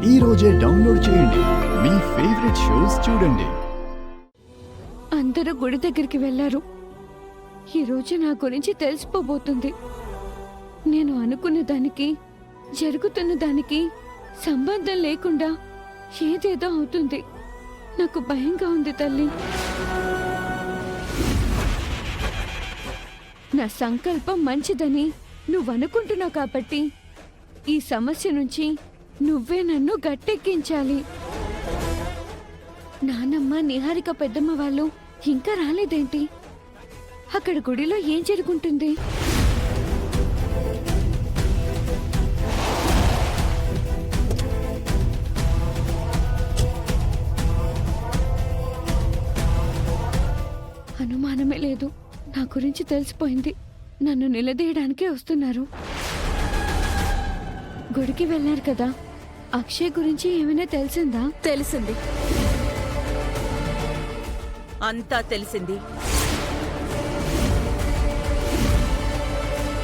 ఈ రోజే డౌన్లోడ్ చేయండి. మీ ఫేవరెట్ షోస్ చూడండి. అందరూ గుడి దగ్గరికి వెళ్లారు. ఈరోజు నా గురించి తెలిసిపోబోతుంది. నేను అనుకున్న దానికి జరుగుతున్న దానికి సంబంధం లేకుండా ఏదేదో అవుతుంది. నాకు భయంగా ఉంది తల్లి. నా సంకల్పం మంచిదని నువ్వనుకుంటున్నావు కాబట్టి ఈ సమస్య నుంచి నువ్వే నన్ను గట్టెక్కించాలి. నానమ్మ, నిహారిక పెద్దమ్మ వాళ్ళు ఇంకా రాలేదేంటి? అక్కడ గుడిలో ఏం జరుగుంటుంది? అనుమానమే లేదు, నా గురించి తెలిసిపోయింది. నన్ను నిలదీయడానికే వస్తున్నారు. గుడికి వెళ్ళారు కదా, అక్షయ్ గురించి ఏమైనా తెలిసిందా? తెలిసింది, అంతా తెలిసింది.